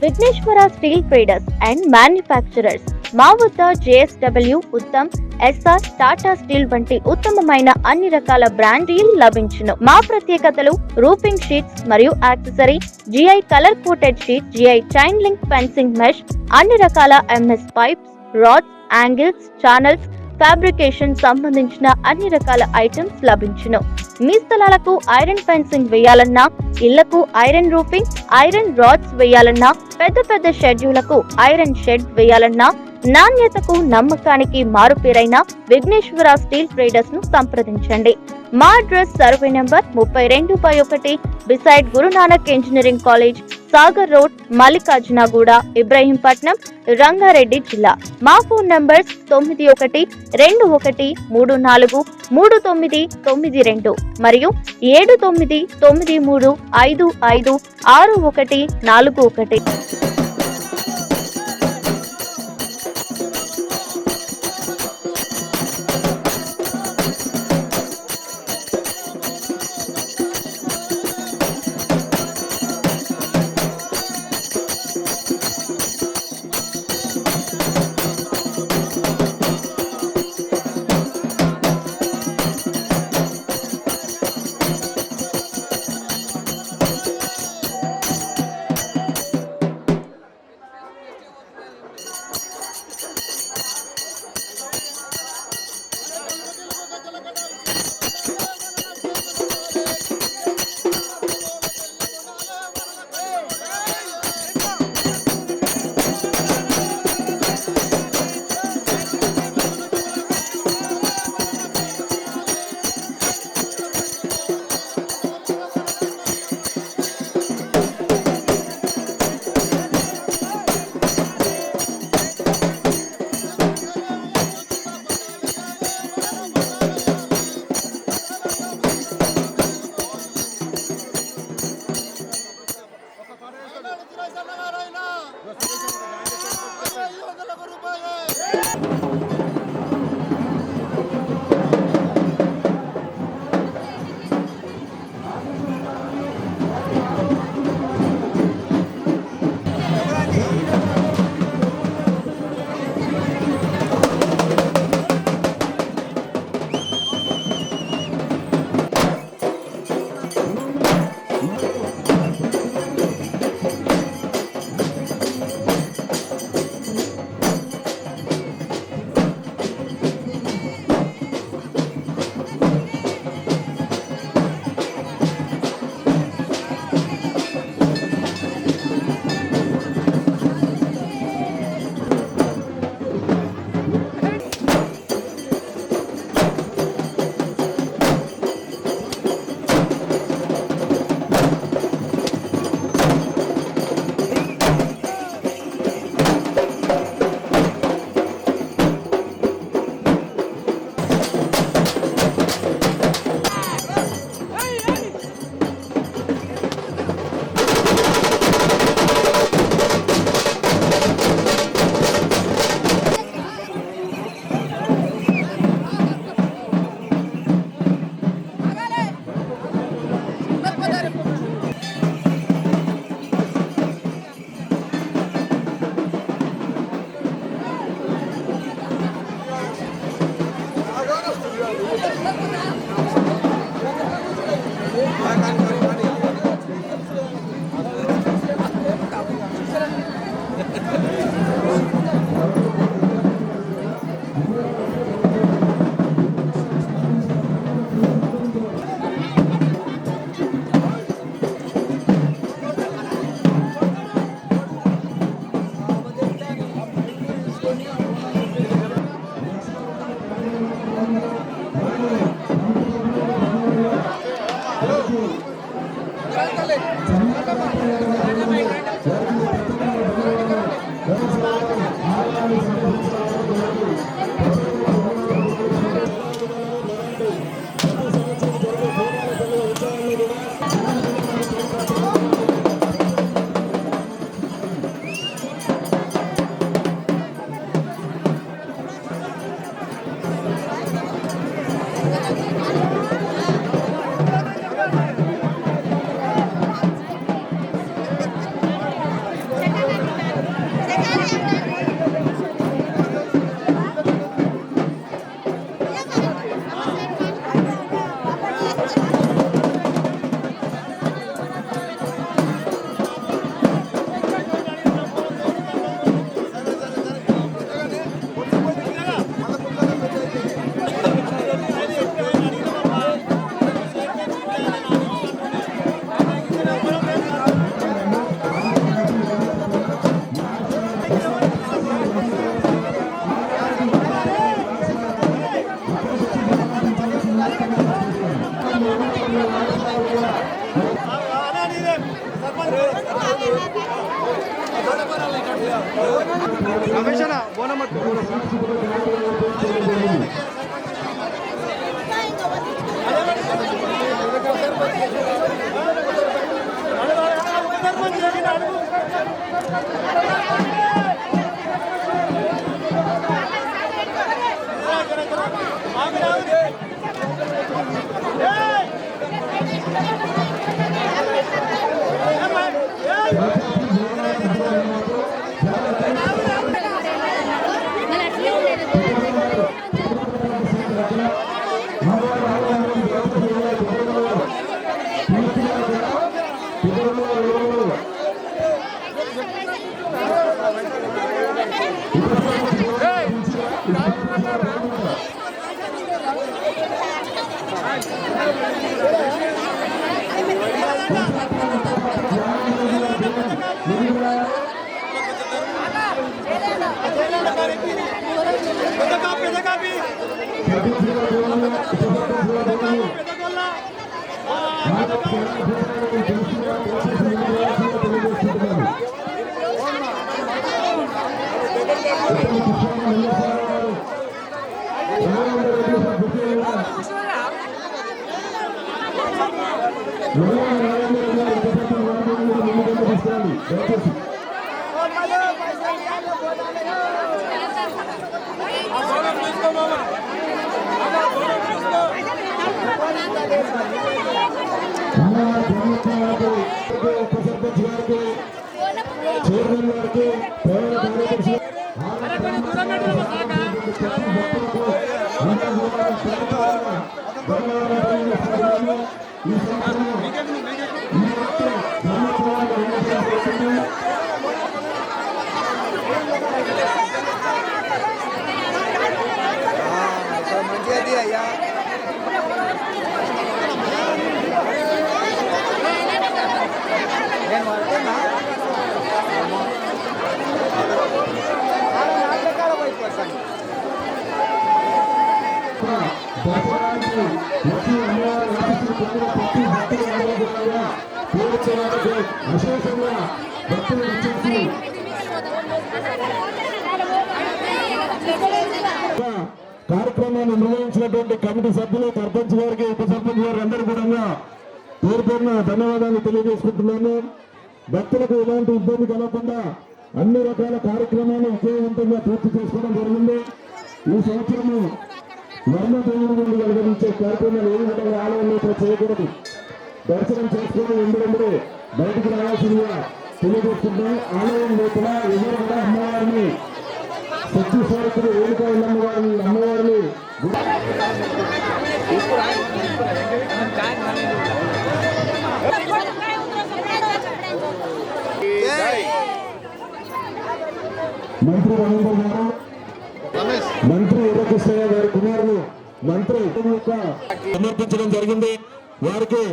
Vighneshwara steel traders and manufacturers. మా వద్ద JSW, Uttam, SR, Tata steel వంటి ఉత్తమమైన అన్ని రకాల బ్రాండీలు లభించును. మా ప్రత్యేకతలు: రూఫింగ్ షీట్స్ మరియు accessory, GI colour coated sheet, GI chain link fencing mesh, అన్ని రకాల MS pipes, rods, angles, channels, fabrication సంబంధించిన అన్ని రకాల ఐటమ్స్ లభించును. మీ స్థలాలకు ఐరన్ ఫెన్సింగ్ వేయాలన్నా, ఇళ్లకు ఐరన్ రూఫింగ్, ఐరన్ రాడ్స్ వేయాలన్నా, పెద్ద షెడ్యూలకు ఐరన్ షెడ్ వేయాలన్నా, నాణ్యతకు నమ్మకానికి మారుపేరైన విఘ్నేశ్వర స్టీల్ ట్రేడర్స్ ను సంప్రదించండి. మా address survey number 32/1 beside Guru Nanak engineering college, Sagar road, Mallikarjunaguda, Ibrahimpatnam, Ranga Reddy జిల్లా. మా ఫోన్ నంబర్స్ 9134343992 మరియు 7993556141. కార్యక్రమాన్ని నిర్వహించినటువంటి కమిటీ సభ్యులు, సర్పంచ్ గారికి, ఉప సర్పంచ్ గారికి అందరూ కూడా పేరు పేరున ధన్యవాదాలు తెలియజేసుకుంటున్నాను. భక్తులకు ఎలాంటి ఇబ్బంది కలగకుండా అన్ని రకాల కార్యక్రమాలు విజయవంతంగా పూర్తి చేసుకోవడం జరిగింది. ఈ సంవత్సరము వర్ణ దేవుడి నిర్వహించే కార్యక్రమాలు ఏ విధంగా ఆలయంలో చేయకూడదు. దర్శనం చేసుకుని ఎందుకంటే బయటకు రావాల్సిందిగా తెలియజేస్తున్నాం. ఆలయం లోపల ఎవరు కూడా అమ్మవారిని శక్తి స్వరూపుడు వేడుక అమ్మవారిని మంత్రి రవీంద్ర గారు, మంత్రి యువకృష్ణ గారి కుమారులు మంత్రి సమర్పించడం జరిగింది. వారికి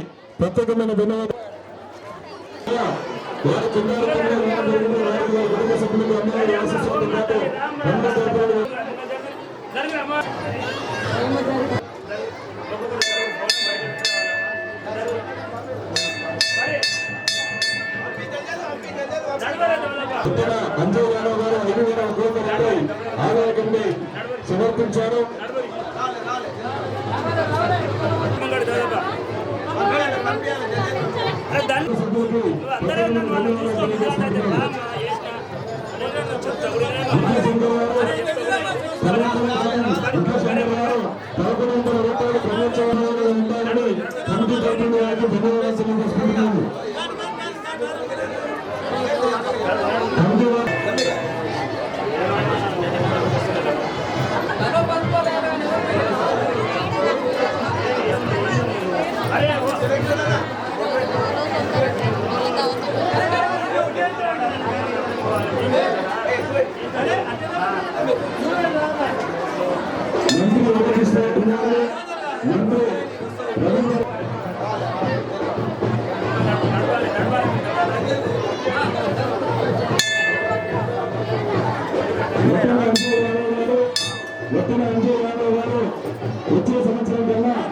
ప్రత్యేకమైన ధన్యవాదాలు. వారి కుటుంబ సభ్యులకు అమ్మవారి ఆశీస్సులతో పాటు అంజయ్ యాదవ్ గారు 5,000 కోట్ల ఆదాయ కమిటీ సమర్పించారు.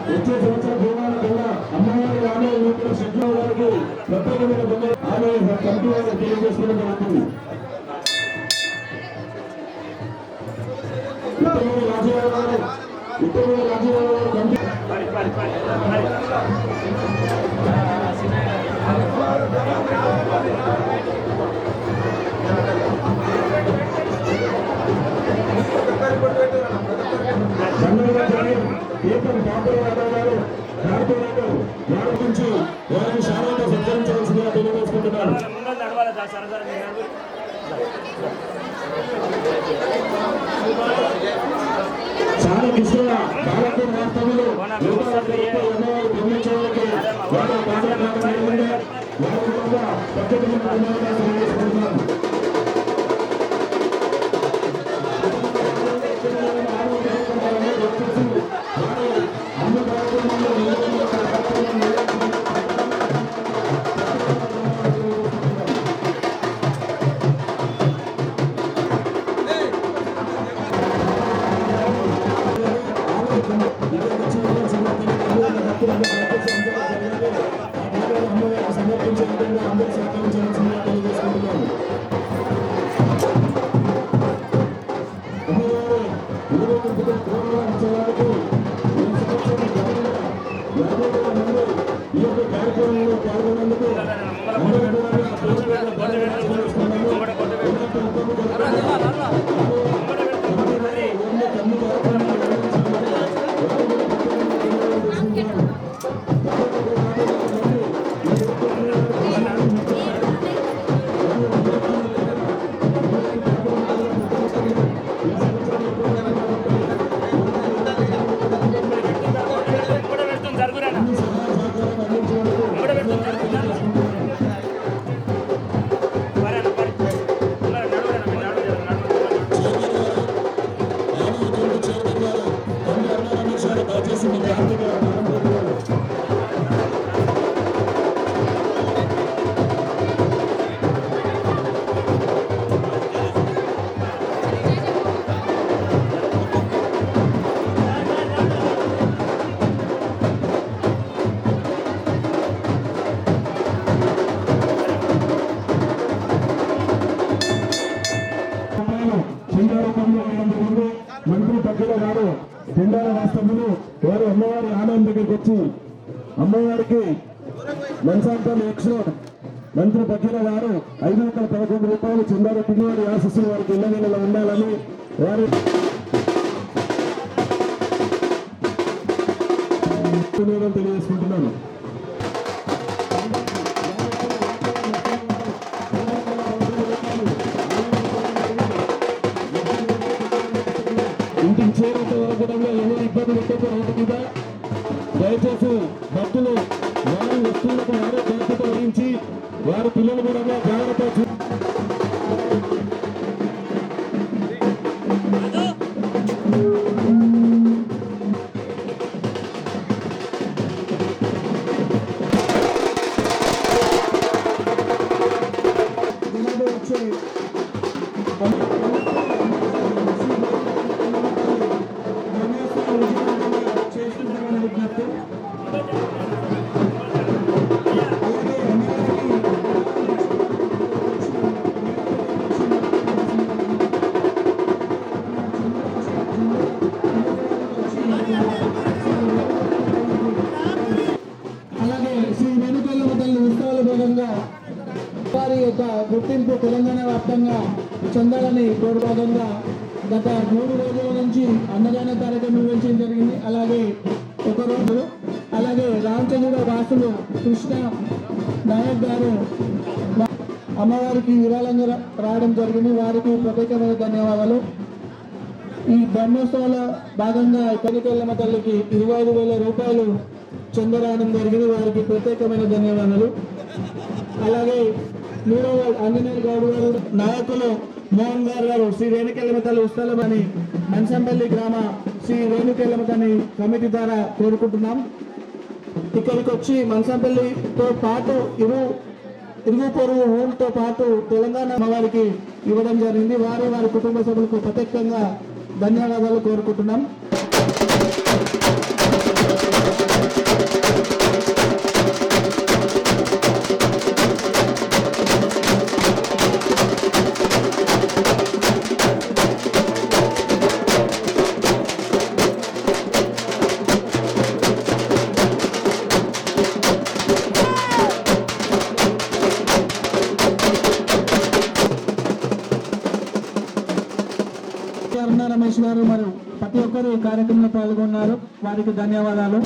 వచ్చే సంవత్సరం కన్నా అమ్మవారి ఆలయ ప్రత్యేకమైన కమిటీ వారు తెలియజేసుకోవడం జరుగుతుంది. రాజీవ్ గారు కమిటీ వారి నుంచి వారిని శానంగా సత్కరించవలసిందిగా తెలియజేసుకుంటున్నారు. చాలా కృష్ణ భారత రాష్ట్రంలో అమ్మవారు బ్రహ్మోత్సవాలకి వారి పాదయాత్ర జరిగింది. వారి కూడా ప్రత్యేకమైన ధన్యవాదాలు తెలియజేసుకుంటున్నాను. సమర్పించే విధంగా అందరూ సహకరించాల్సిందిగా తెలియజేసుకుంటున్నాను. అమ్మవారు ఈ యొక్క కార్యక్రమంలో పాల్గొన్నందుకు మంత్రి పక్కన గారు జెండాల రాష్ట్రములు వారు అమ్మవారి ఆలయం దగ్గరికి వచ్చి అమ్మవారికి మనసాంతం యక్షణ మంత్రి పక్కన గారు 511 రూపాయలు చందాల పిల్లవారి ఆశీస్సులు వారికి ఇళ్ల నెలలో ఉండాలని వారి తెలియజేసుకుంటున్నాను. ఇంటికి చేరేంత వరకు కూడా ఎవరు ఇబ్బంది పెట్టే రోడ్డు మీద దయచేసి భక్తులు వారి వస్తువులకు వారే బాధ్యత వహించి వారి పిల్లలు కూడా జాగ్రత్త వారి యొక్క గుర్తింపు తెలంగాణ వ్యాప్తంగా చెందాలని కోరుకోవడంగా గత 3 రోజుల నుంచి అన్నదాన కార్యక్రమం నిర్వహించడం జరిగింది. అలాగే ఒక రోజు అలాగే రామచంద్రుడు వాసులు కృష్ణ నాయక్ గారు అమ్మవారికి విరాళంగా రావడం జరిగింది. వారికి ప్రత్యేకమైన ధన్యవాదాలు. ఈ బ్రహ్మోత్సవాల భాగంగా కనికెళ్ళమ్మ తల్లికి 25,000 రూపాయలు చెందరాయడం జరిగింది. వారికి ప్రత్యేకమైన ధన్యవాదాలు. అలాగే 3వ ఆంజనేయ గౌడ్ గారు నాయకులు మోహన్ గారు శ్రీ రేణుకెళ్ళమ్మ తల్లి ఉత్సవమని మన్సంపల్లి గ్రామ శ్రీ రేణుకెళ్ళమ్మ తల్లి కమిటీ ద్వారా కోరుకుంటున్నాం. ఇక్కడికి వచ్చి మన్సంపల్లితో పాటు ఇరుగు పొరుగు ఊళ్ళతో పాటు తెలంగాణ వారికి ఇవ్వడం జరిగింది. వారి కుటుంబ సభ్యులకు ప్రత్యేకంగా ధన్యవాదాలు కోరుకుంటున్నాం. రమేష్ గారు మరియు ప్రతి ఒక్కరు ఈ కార్యక్రమంలో పాల్గొన్నారు. వారికి ధన్యవాదాలు.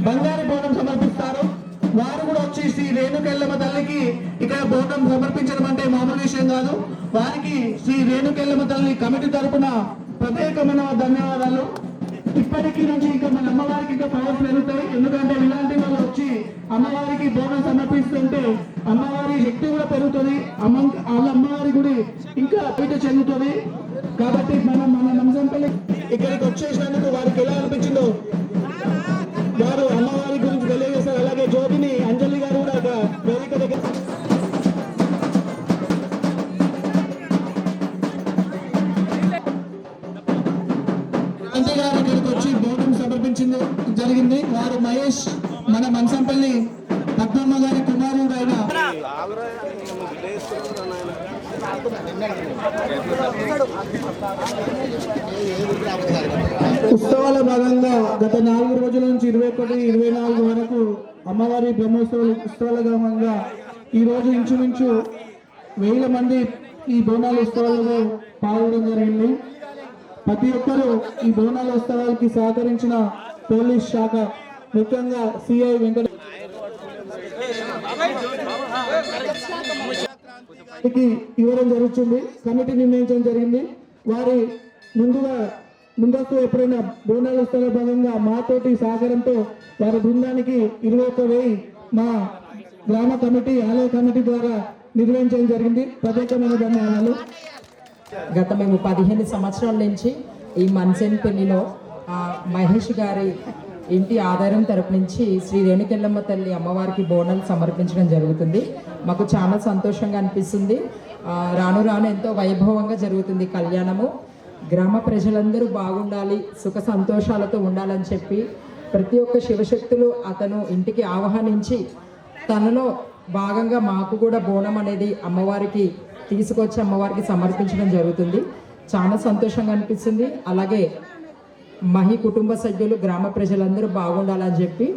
బంగారు బోనం సమర్పిస్తారు. వారు కూడా వచ్చి శ్రీ రేణుకెళ్ళమ్మ తల్లికి ఇక్కడ బోనం సమర్పించడం అంటే మామూలు విషయం కాదు. వారికి శ్రీ రేణుకెళ్ళమ్మ తల్లి కమిటీ తరపున ప్రత్యేకమైన ధన్యవాదాలు. ఇప్పటికీ నుంచి ఇంకా మన అమ్మవారికి ఇంకా పవర్స్ పెరుగుతాయి. ఎందుకంటే ఇలాంటి వాళ్ళు వచ్చి అమ్మవారికి బోనం సమర్పిస్తుంటే అమ్మవారి శక్తి కూడా పెరుగుతుంది. వాళ్ళ అమ్మవారి గుడి ఇంకా అభివృద్ధి చెందుతుంది. కాబట్టి మన నంసంపల్లి ఇక్కడికి వచ్చేసినందుకు వారికి ఎలా అనిపించిందో వారు అమ్మవారి గురించి తెలియజేస్తారు. అలాగే జ్యోతిని అంజలి గారు కూడా ఒక వేదిక దగ్గర గారు ఇక్కడికి వచ్చి బోనం సమర్పించింది జరిగింది. వారు మహేష్ మన మనసంపల్లి పద్మమ్మ గారి కుమారుడు అయిన ఉత్సవాల భాగంగా గత 4 రోజుల నుంచి 21, 24 వరకు అమ్మవారి బ్రహ్మోత్సవాలు ఉత్సవాల భాగంగా ఈ రోజు ఇంచుమించు 1000 మంది ఈ బోనాల ఉత్సవాలలో పాల్గొనడం జరిగింది. ప్రతి ఒక్కరూ ఈ బోనాల ఉత్సవాలకి సహకరించిన పోలీస్ శాఖ, ముఖ్యంగా సిఐ వెంకట ఇవ్వడం జరుగుతుంది. కమిటీ నిర్ణయించడం జరిగింది. వారి ముందస్తు ఎప్పుడైనా బోనాల ఉత్సవ భాగంగా మాతోటి సహకారంతో వారి బృందానికి 21,000 మా గ్రామ కమిటీ, ఆలయ కమిటీ ద్వారా నిర్వహించడం జరిగింది. ప్రత్యేకమైన ధన్యవాదాలు. గత మేము 15 సంవత్సరాల నుంచి ఈ మన్సేన్పల్లిలో మహేష్ గారి ఇంటి ఆధారం తరపు నుంచి శ్రీ రేణుకెళ్ళమ్మ తల్లి అమ్మవారికి బోనాలు సమర్పించడం జరుగుతుంది. మాకు చాలా సంతోషంగా అనిపిస్తుంది. రాను రాను ఎంతో వైభవంగా జరుగుతుంది కళ్యాణము. గ్రామ ప్రజలందరూ బాగుండాలి, సుఖ సంతోషాలతో ఉండాలని చెప్పి ప్రతి ఒక్క శివశక్తులు అతను ఇంటికి ఆహ్వానించి తనలో భాగంగా మాకు కూడా బోనం అనేది అమ్మవారికి తీసుకొచ్చి అమ్మవారికి సమర్పించడం జరుగుతుంది. చాలా సంతోషంగా అనిపిస్తుంది. అలాగే మహి కుటుంబ సభ్యులు, గ్రామ ప్రజలందరూ బాగుండాలని చెప్పి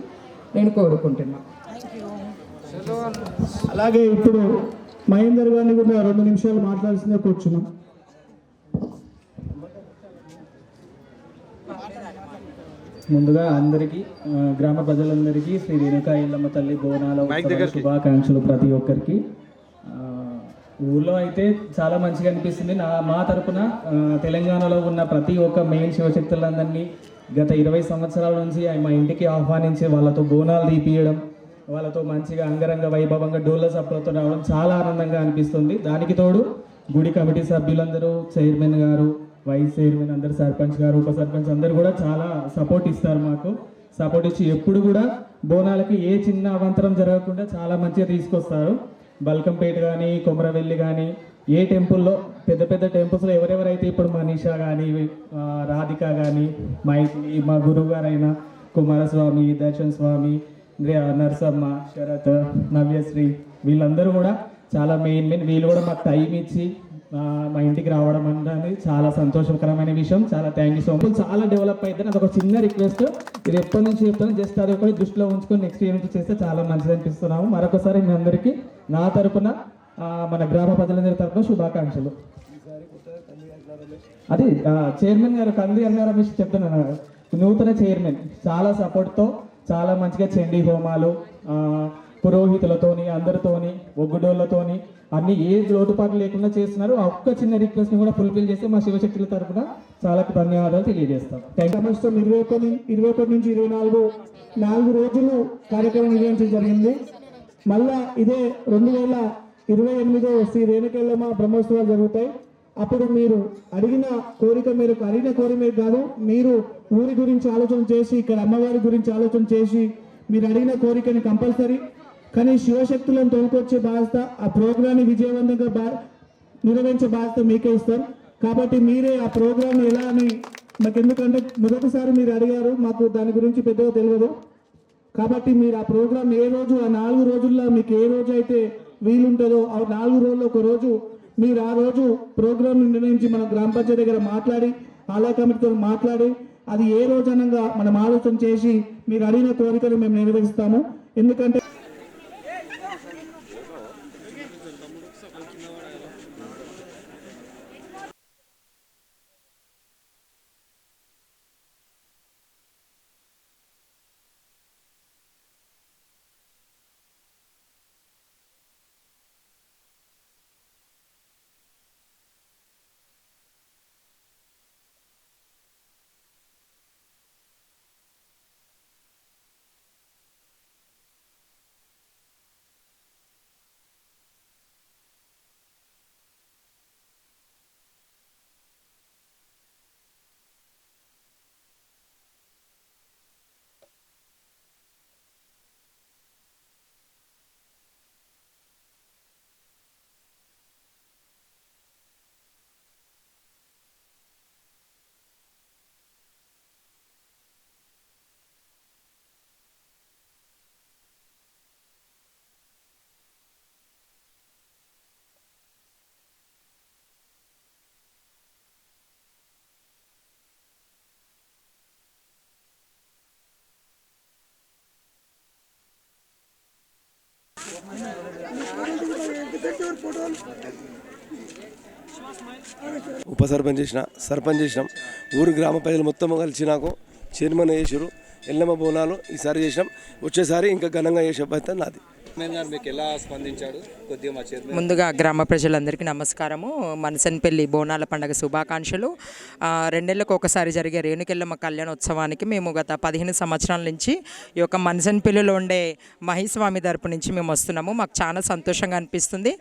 నేను కోరుకుంటున్నాను. అలాగే ఇప్పుడు మహేందర్ గారిని కూడా 2 నిమిషాలు మాట్లాడాల్సిందే కూర్చున్నాం. ముందుగా అందరికీ, గ్రామ ప్రజలందరికీ శ్రీ రేణుకా ఎల్లమ్మ తల్లి బోనాల శుభాకాంక్షలు. ప్రతి ఒక్కరికి ఊళ్ళో అయితే చాలా మంచిగా అనిపిస్తుంది. మా తరపున తెలంగాణలో ఉన్న ప్రతి ఒక్క మెయిన్ శివశక్తులందరినీ గత 20 సంవత్సరాల నుంచి మా ఇంటికి ఆహ్వానించి వాళ్ళతో బోనాలు తీపియడం, వాళ్ళతో మంచిగా అంగరంగ వైభవంగా డోళ్ళ సప్పులతో రావడం చాలా ఆనందంగా అనిపిస్తుంది. దానికి తోడు గుడి కమిటీ సభ్యులందరూ, చైర్మన్ గారు, వైస్ చైర్మన్ అందరు, సర్పంచ్ గారు, ఉప సర్పంచ్ అందరూ కూడా చాలా సపోర్ట్ ఇస్తారు. మాకు సపోర్ట్ ఇచ్చి ఎప్పుడు కూడా బోనాలకి ఏ చిన్న అవంతరం జరగకుండా చాలా మంచిగా తీసుకొస్తారు. బల్కంపేట కానీ, కొమరవెల్లి కానీ, ఏ టెంపుల్లో పెద్ద పెద్ద టెంపుల్స్లో ఎవరెవరైతే ఇప్పుడు మనీషా కానీ, రాధిక కానీ, మా గురువు గారైన కుమారస్వామి, దర్శన్ స్వామి, నరసమ్మ, శరత్, నవ్యశ్రీ, వీళ్ళందరూ కూడా చాలా మెయిన్ వీళ్ళు కూడా మాకు టైం ఇచ్చి మా ఇంటికి రావడం అనేది చాలా సంతోషకరమైన విషయం. చాలా థ్యాంక్ యూ సో మచ్. చాలా డెవలప్ అయితే అది ఒక చిన్న రిక్వెస్ట్. ఇది ఎప్పటి నుంచి చెప్తాను, జస్ట్ అది ఒకటి దృష్టిలో ఉంచుకొని నెక్స్ట్ ఇయర్ నుంచి చేస్తే చాలా మంచిది అనిపిస్తున్నాము. మరొకసారి మీ అందరికీ నా తరపున, మన గ్రామ ప్రజలందరి తరపున శుభాకాంక్షలు. అది చైర్మన్ గారు కంది అన్న రమేష్ చెప్తున్నాను, నూతన చైర్మన్ చాలా సపోర్ట్తో చాలా మంచిగా చండీ హోమాలు, పురోహితులతోని, అందరితోని, ఒగ్గుడోళ్ళతోని అన్ని ఏ లోటుపాటు లేకుండా చేస్తున్నారు. ఆ ఒక్క చిన్న రిక్వెస్ట్ని కూడా ఫుల్ఫిల్ చేస్తే మా శివశక్తుల తరఫున చాలా ధన్యవాదాలు తెలియజేస్తాం. సంవత్సరం 21 నుంచి 24 4 రోజులు కార్యక్రమం నిర్వహించడం జరిగింది. మళ్ళా ఇదే 2028 శ్రీ రేణుకెళ్ళమ్మ బ్రహ్మోత్సవాలు జరుగుతాయి. అప్పుడు మీరు అడిగిన కోరిక కాదు, మీరు ఊరి గురించి ఆలోచన చేసి, ఇక్కడ అమ్మవారి గురించి ఆలోచన చేసి మీరు అడిగిన కోరికని కంపల్సరీ కానీ శివశక్తులను తోలుకొచ్చే బాధ్యత, ఆ ప్రోగ్రాన్ని విజయవంతంగా నిర్వహించే బాధ్యత మీకే ఇస్తాం. కాబట్టి మీరే ఆ ప్రోగ్రామ్ ఎలా అని మాకు, ఎందుకంటే మొదటిసారి మీరు అడిగారు, మాకు దాని గురించి పెద్దగా తెలియదు. కాబట్టి మీరు ఆ ప్రోగ్రామ్ ఏ రోజు, ఆ 4 రోజుల్లో మీకు ఏ రోజు అయితే వీలుంటుందో ఆ 4 రోజుల్లో ఒక రోజు మీరు ఆ రోజు ప్రోగ్రామ్ నిర్ణయించి మన గ్రామ పంచాయతీ దగ్గర మాట్లాడి, ఆలయ కమిటీతో మాట్లాడి, అది ఏ రోజనంగా మనం ఆలోచన చేసి మీరు అడిగిన కోరికలు మేము నిర్వహిస్తాము. ఎందుకంటే ఉప సర్పంచ్ చేసిన, సర్పంచ్ చేసినాం. ఊరు గ్రామ ప్రజలు మొత్తం కలిసి నాకు చైర్మన్ చేసారు. ఎల్లమ్మ బోనాలు ఈసారి చేసినాం. వచ్చేసారి ఇంకా ఘనంగా చేసే బాధ్యత నాది. ముందుగా గ్రామ ప్రజలందరికీ నమస్కారము. మనసన్పల్లి బోనాల పండుగ శుభాకాంక్షలు. 2 నెలలకు ఒకసారి జరిగే రేణుకెళ్ళమ్మ కళ్యాణోత్సవానికి మేము గత 15 సంవత్సరాల నుంచి ఈ యొక్క మనసన్పల్లిలో ఉండే మహిస్వామి తరపు నుంచి మేము వస్తున్నాము. మాకు చాలా సంతోషంగా అనిపిస్తుంది.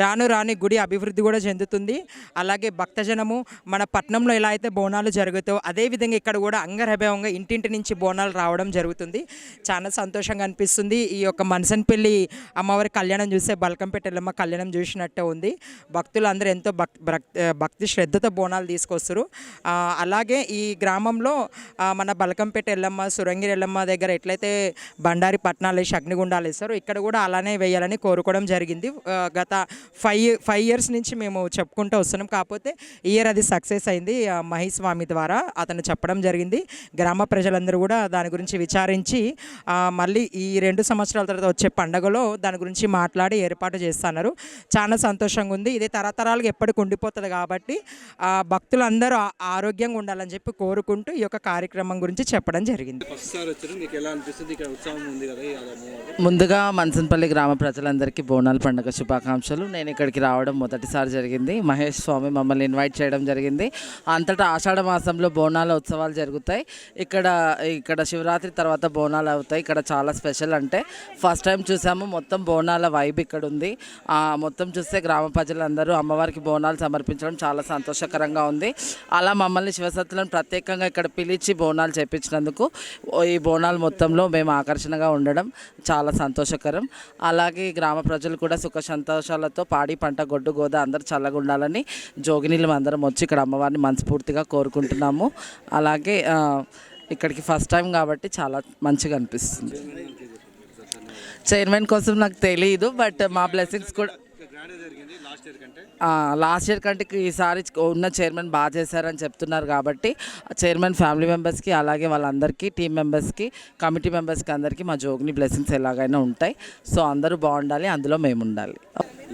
రాను రాని గుడి అభివృద్ధి కూడా చెందుతుంది. అలాగే భక్తజనము మన పట్టణంలో ఎలా అయితే బోనాలు జరుగుతాయో అదేవిధంగా ఇక్కడ కూడా అంగరంగంగా ఇంటింటి నుంచి బోనాలు రావడం జరుగుతుంది. చాలా సంతోషంగా అనిపిస్తుంది. ఈ యొక్క మనసన్పల్లి అమ్మవారి కళ్యాణం చూస్తే బల్కంపేట ఎల్లమ్మ కళ్యాణం చూసినట్టే ఉంది. భక్తులు అందరూ ఎంతో భక్తి శ్రద్ధతో బోనాలు తీసుకొస్తారు. అలాగే ఈ గ్రామంలో మన బల్కంపేట ఎల్లమ్మ, సురంగిరి ఎల్లమ్మ దగ్గర ఎట్లయితే బండారి పట్నాలు వేసి అగ్నిగుండాలు వేస్తారో ఇక్కడ కూడా అలానే వేయాలని కోరుకోవడం జరిగింది. గత 5 ఇయర్స్ నుంచి మేము చెప్పుకుంటూ వస్తున్నాం. కాకపోతే ఇయర్ అది సక్సెస్ అయింది. మహిస్వామి ద్వారా అతను చెప్పడం జరిగింది. గ్రామ ప్రజలందరూ కూడా దాని గురించి విచారించి మళ్ళీ ఈ 2 సంవత్సరాల తర్వాత వచ్చే పండగలో దాని గురించి మాట్లాడి ఏర్పాటు చేస్తున్నారు. చాలా సంతోషంగా ఉంది. ఇది తరతరాలుగా ఎప్పటికి ఉండిపోతుంది కాబట్టి భక్తులందరూ ఆరోగ్యంగా ఉండాలని చెప్పి కోరుకుంటూ ఈ యొక్క కార్యక్రమం గురించి చెప్పడం జరిగింది. ముందుగా మనసన్పల్లి గ్రామ ప్రజలందరికీ బోనాల పండుగ శుభాకాంక్షలు. నేను ఇక్కడికి రావడం మొదటిసారి జరిగింది. మహేష్ స్వామి మమ్మల్ని ఇన్వైట్ చేయడం జరిగింది. అంతటా ఆషాఢ మాసంలో బోనాల ఉత్సవాలు జరుగుతాయి. ఇక్కడ శివరాత్రి తర్వాత బోనాలు అవుతాయి. ఇక్కడ చాలా స్పెషల్ అంటే ఫస్ట్ టైం చూసాము. మొత్తం బోనాల వైబ్ ఇక్కడ ఉంది. మొత్తం చూస్తే గ్రామ ప్రజలందరూ అమ్మవారికి బోనాలు సమర్పించడం చాలా సంతోషకరంగా ఉంది. అలా మమ్మల్ని శివసత్తులను ప్రత్యేకంగా ఇక్కడ పిలిచి బోనాలు చేపించినందుకు ఈ బోనాలు మొత్తంలో మేము ఆకర్షణగా ఉండడం చాలా సంతోషకరం. అలాగే గ్రామ ప్రజలు కూడా సుఖ సంతోషాలతో పాడి పంట గొడ్డు గోద అందరూ చల్లగా ఉండాలని జోగినీళ్ళు అందరం వచ్చి ఇక్కడ అమ్మవారిని మనస్ఫూర్తిగా కోరుకుంటున్నాము. అలాగే ఇక్కడికి ఫస్ట్ టైం కాబట్టి చాలా మంచిగా అనిపిస్తుంది. చైర్మన్ కోసం నాకు తెలియదు, బట్ మా బ్లెస్సింగ్స్ కూడా లాస్ట్ ఇయర్ కంటే ఈసారి ఉన్న చైర్మన్ బాగా చేశారని చెప్తున్నారు. కాబట్టి చైర్మన్ ఫ్యామిలీ మెంబర్స్కి అలాగే వాళ్ళందరికీ టీమ్ మెంబర్స్కి కమిటీ మెంబర్స్కి అందరికీ మా జోగిని బ్లెస్సింగ్స్ ఎలాగైనా ఉంటాయి. సో అందరూ బాగుండాలి, అందులో మేము ఉండాలి.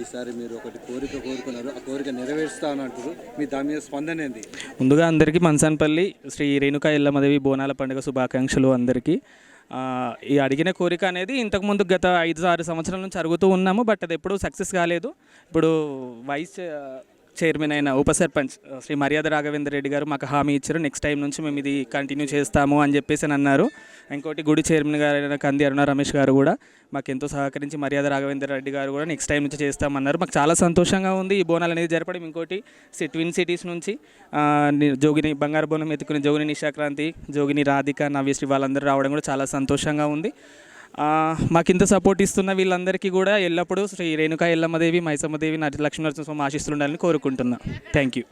ఈసారి మీరు ఒకటి కోరుకున్నారు, ఆ కోరిక నెరవేరుస్తానంటారు. మీ దాని మీద స్పందన ఏంది? ముందుగా అందరికీ మనసన్పల్లి శ్రీ రేణుకా ఎల్లమ్మదేవి బోనాల పండుగ శుభాకాంక్షలు అందరికీ. ఈ అడిగిన కోరిక అనేది ఇంతకుముందు గత 5-6 సంవత్సరాల నుంచి అడుగుతూ ఉన్నాము. బట్ అది ఎప్పుడూ సక్సెస్ కాలేదు. ఇప్పుడు వైస్ చైర్మన్ అయిన ఉప సర్పంచ్ శ్రీ మర్యాద రాఘవేంద్ర రెడ్డి గారు మాకు హామీ ఇచ్చారు. నెక్స్ట్ టైం నుంచి మేము ఇది కంటిన్యూ చేస్తాము అని చెప్పేసి అన్నారు. ఇంకోటి గుడి చైర్మన్ గారైన కంది అరుణ రమేష్ గారు కూడా మాకు ఎంతో సహకరించి మర్యాద రాఘవేంద్ర రెడ్డి గారు కూడా నెక్స్ట్ టైం నుంచి చేస్తామన్నారు. మాకు చాలా సంతోషంగా ఉంది ఈ బోనాలు అనేది జరపడం. ఇంకోటి ట్విన్ సిటీస్ నుంచి జోగిని బంగారు బోనం ఎత్తుకుని జోగిని నిశాక్రాంతి, జోగిని రాధిక, నవ్యశ్రీ వాళ్ళందరూ రావడం కూడా చాలా సంతోషంగా ఉంది. మాకింత సపోర్ట్ ఇస్తున్న వీళ్ళందరికీ కూడా ఎల్లప్పుడూ శ్రీ రేణుకా ఎల్లమ్మదేవి, మైసమ్మదేవి, లక్ష్మీనరసింహస్వామి ఆశీస్సులు ఉండాలని కోరుకుంటున్నా. Thank you.